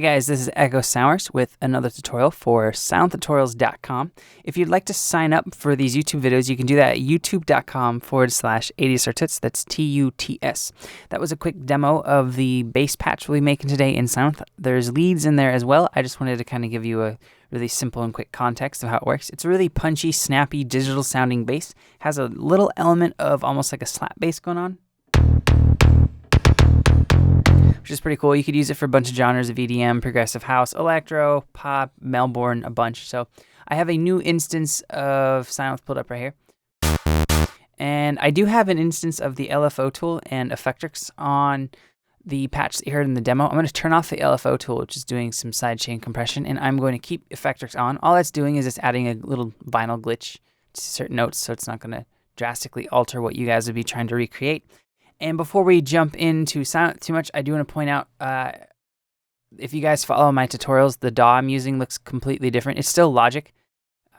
Hi guys, this is Echo Sowers with another tutorial for SylenthTutorials.com. If you'd like to sign up for these YouTube videos, you can do that at youtube.com/ADSR Tuts. That's TUTS. That was a quick demo of the bass patch we'll be making today in Sylenth. There's leads in there as well. I just wanted to kind of give you a really simple and quick context of how it works. It's a really punchy, snappy, digital sounding bass. Has a little element of almost like a slap bass going on, which is pretty cool. You could use it for a bunch of genres of EDM, progressive house, electro, pop, Melbourne, a bunch. So I have a new instance of Sylenth pulled up right here. And I do have an instance of the LFO tool and Effectrix on the patch that you heard in the demo. I'm going to turn off the LFO tool, which is doing some sidechain compression, and I'm going to keep Effectrix on. All that's doing is just adding a little vinyl glitch to certain notes, so it's not going to drastically alter what you guys would be trying to recreate. And before we jump into Sylenth too much, I do want to point out, if you guys follow my tutorials, the DAW I'm using looks completely different. It's still Logic.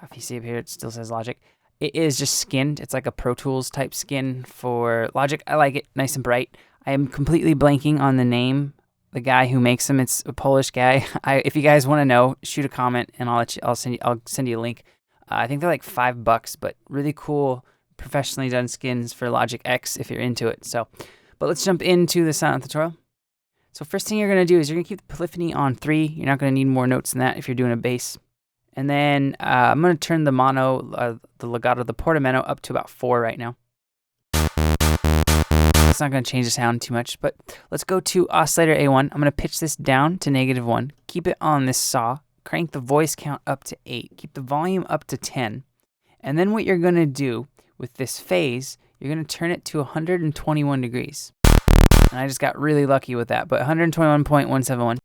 If you see up here, it still says Logic. It is just skinned. It's like a Pro Tools type skin for Logic. I like it, nice and bright. I am completely blanking on the name, the guy who makes them. It's a Polish guy. If you guys want to know, shoot a comment and I'll send you a link. I think they're like $5, but really cool, professionally done skins for Logic X if you're into it. So, but let's jump into the Sylenth tutorial. So first thing you're going to do is you're going to keep the polyphony on 3. You're not going to need more notes than that if you're doing a bass. And then I'm going to turn the mono, the legato, the portamento up to about 4 right now. It's not going to change the sound too much, but let's go to Oscillator A1. I'm going to pitch this down to -1. Keep it on this saw. Crank the voice count up to 8. Keep the volume up to 10. And then what you're going to do with this phase, you're going to turn it to 121 degrees. And I just got really lucky with that, but 121.171.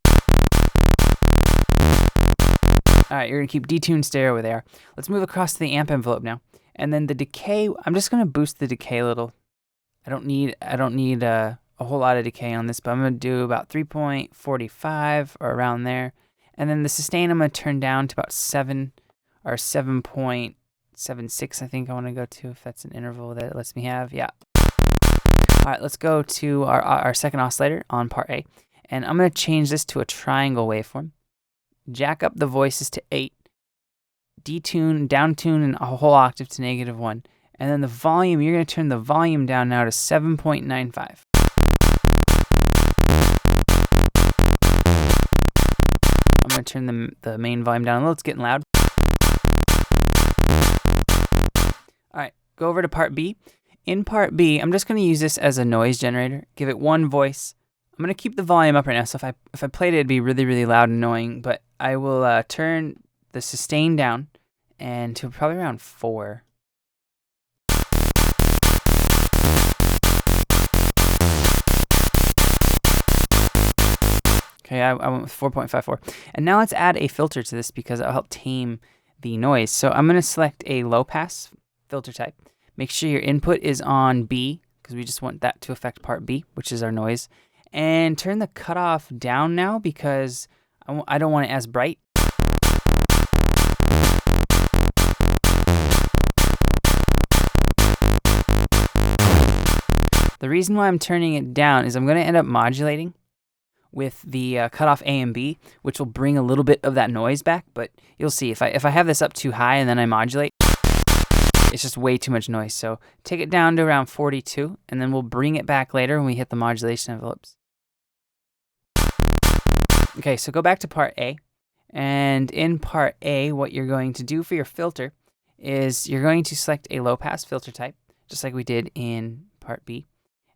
All right, you're going to keep detuned stereo there. Let's move across to the amp envelope now. And then the decay, I'm just going to boost the decay a little. I don't need a whole lot of decay on this, but I'm going to do about 3.45 or around there. And then the sustain I'm going to turn down to about 7 or 7.76, I think I want to go to, if that's an interval that it lets me have. Yeah. All right, let's go to our second oscillator on part A. And I'm going to change this to a triangle waveform. Jack up the voices to 8. Detune, downtune, and a whole octave to -1. And then the volume, you're going to turn the volume down now to 7.95. I'm going to turn the main volume down a little. It's getting loud. All right, go over to part B. In part B, I'm just going to use this as a noise generator. Give it one voice. I'm going to keep the volume up right now, so if I played it, it'd be really, really loud and annoying, but I will turn the sustain down and to probably around 4. Okay, I went with 4.54. And now let's add a filter to this because it'll help tame the noise. So I'm going to select a low pass filter type. Make sure your input is on B because we just want that to affect part B, which is our noise. And turn the cutoff down now because I don't want it as bright. The reason why I'm turning it down is I'm going to end up modulating with the cutoff A and B, which will bring a little bit of that noise back, but you'll see if I have this up too high and then I modulate, it's just way too much noise. So take it down to around 42, and then we'll bring it back later when we hit the modulation envelopes. Okay, so go back to part A, and in part A, what you're going to do for your filter is you're going to select a low pass filter type, just like we did in part B,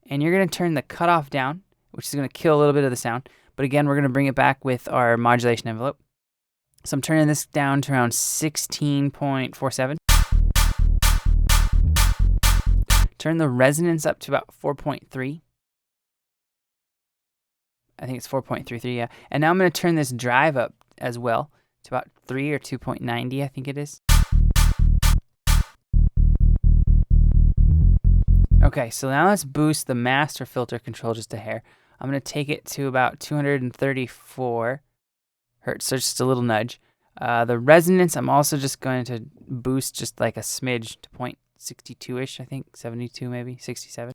and you're going to turn the cutoff down, which is going to kill a little bit of the sound. But again, we're going to bring it back with our modulation envelope. So I'm turning this down to around 16.47. Turn the resonance up to about 4.3. I think it's 4.33, yeah. And now I'm going to turn this drive up as well to about 3 or 2.90, I think it is. Okay, so now let's boost the master filter control just a hair. I'm going to take it to about 234 hertz, so just a little nudge. The resonance, I'm also just going to boost just like a smidge to 0.62-ish, I think, 72 maybe, 67.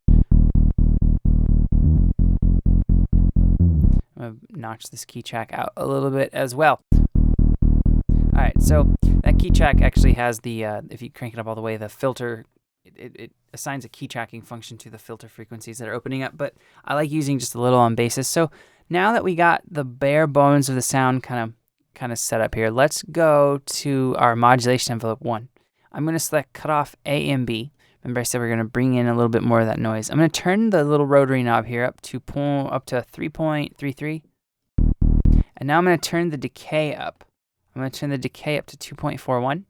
I'm going to notch this key track out a little bit as well. All right, so that key track actually has the, if you crank it up all the way, the filter, it assigns a key tracking function to the filter frequencies that are opening up, but I like using just a little on basis. So now that we got the bare bones of the sound kind of set up here, let's go to our modulation envelope 1. I'm going to select cutoff A and B. Remember I said we're going to bring in a little bit more of that noise. I'm going to turn the little rotary knob here up to 3.33. And now I'm going to turn the decay up. I'm going to turn the decay up to 2.41.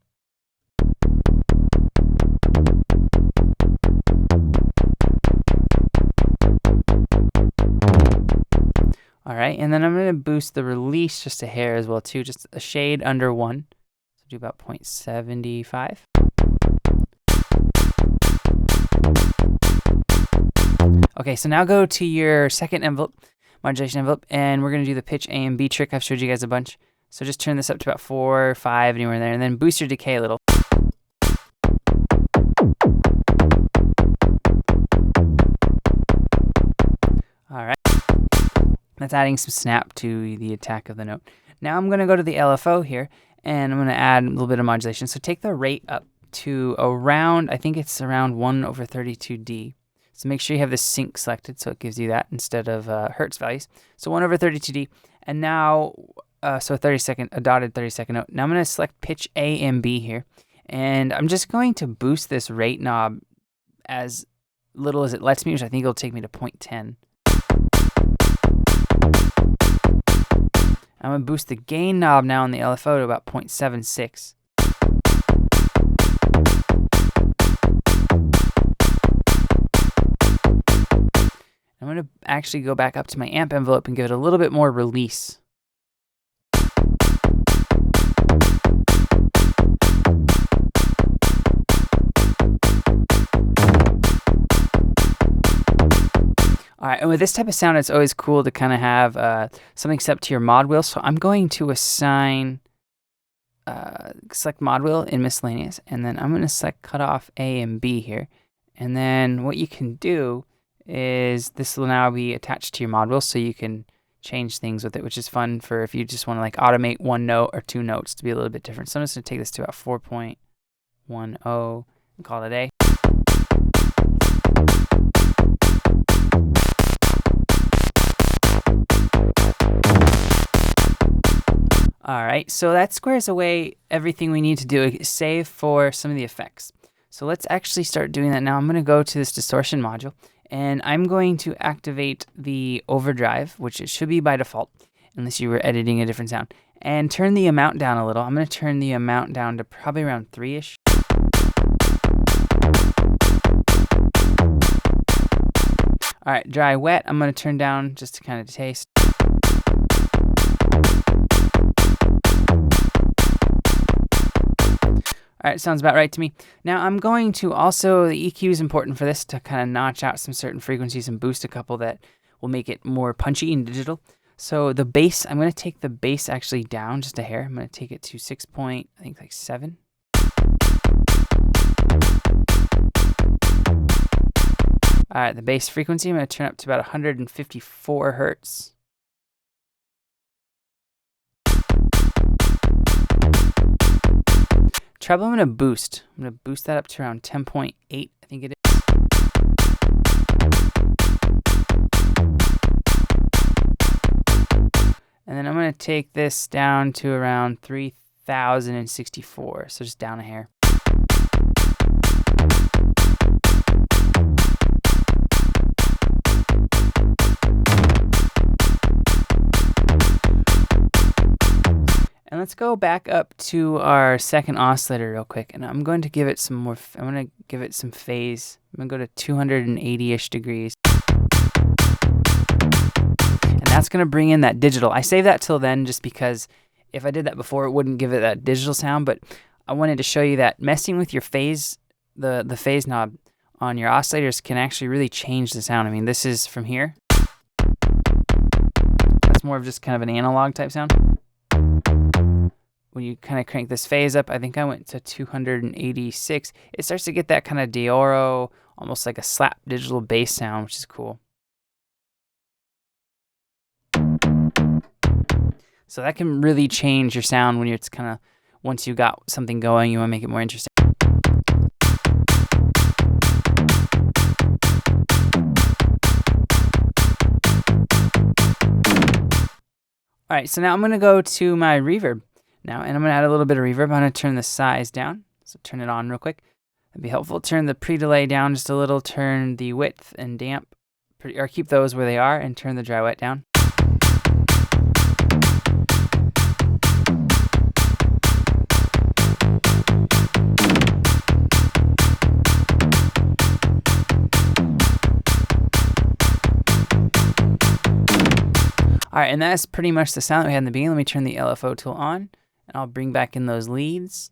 All right, and then I'm going to boost the release just a hair as well too, just a shade under 1. So do about 0.75. Okay, so now go to your second envelope, modulation envelope, and we're going to do the pitch A and B trick. I've showed you guys a bunch. So just turn this up to about 4 or 5, anywhere in there, and then boost your decay a little. All right. That's adding some snap to the attack of the note. Now I'm going to go to the LFO here, and I'm going to add a little bit of modulation. So take the rate up to around, I think it's around 1/32D. So make sure you have the sync selected so it gives you that instead of hertz values. So 1/32D. And now, so a dotted 30-second note. Now I'm going to select pitch A and B here. And I'm just going to boost this rate knob as little as it lets me, which I think it'll take me to 0.10. I'm going to boost the gain knob now on the LFO to about 0.76. I'm going to actually go back up to my amp envelope and give it a little bit more release. All right, and with this type of sound, it's always cool to kind of have something set up to your mod wheel. So I'm going to assign, select mod wheel in miscellaneous, and then I'm going to select cutoff A and B here. And then what you can do is this will now be attached to your mod wheel, so you can change things with it, which is fun for if you just want to like automate one note or two notes to be a little bit different. So I'm just going to take this to about 4.10 and call it a day. All right, so that squares away everything we need to do, save for some of the effects. So let's actually start doing that now. I'm going to go to this distortion module, and I'm going to activate the overdrive, which it should be by default, unless you were editing a different sound, and turn the amount down a little. I'm going to turn the amount down to probably around 3-ish. All right, dry wet, I'm going to turn down just to kind of taste. All right, sounds about right to me. Now I'm going to also, the EQ is important for this to kind of notch out some certain frequencies and boost a couple that will make it more punchy and digital. So the bass, I'm going to take the bass actually down just a hair. I'm going to take it to 6.7. All right, the bass frequency, I'm going to turn up to about 154 hertz. Treble, I'm going to boost. I'm going to boost that up to around 10.8, I think it is. And then I'm going to take this down to around 3064, so just down a hair. And let's go back up to our second oscillator real quick, and I'm going to give it some more, I'm going to give it some phase. I'm going to go to 280-ish degrees. And that's going to bring in that digital. I save that till then just because if I did that before, it wouldn't give it that digital sound, but I wanted to show you that messing with your phase, the phase knob on your oscillators can actually really change the sound. I mean, this is from here. That's more of just kind of an analog type sound. When you kind of crank this phase up, I think I went to 286. It starts to get that kind of Dioro, almost like a slap digital bass sound, which is cool. So that can really change your sound when it's kind of, once you got something going, you want to make it more interesting. All right, so now I'm going to go to my reverb now, and I'm going to add a little bit of reverb. I'm going to turn the size down, so turn it on real quick. That'd be helpful. Turn the pre-delay down just a little, turn the width and damp, or keep those where they are, and turn the dry wet down. All right, and that's pretty much the sound that we had in the beginning. Let me turn the LFO tool on, and I'll bring back in those leads.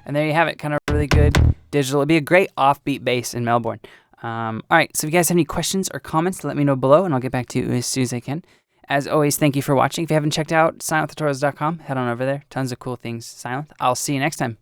And there you have it, kind of really good digital. It'd be a great offbeat bass in Melbourne. All right, so if you guys have any questions or comments, let me know below, and I'll get back to you as soon as I can. As always, thank you for watching. If you haven't checked out sylenthtutorials.com, head on over there. Tons of cool things, Sylenth. I'll see you next time.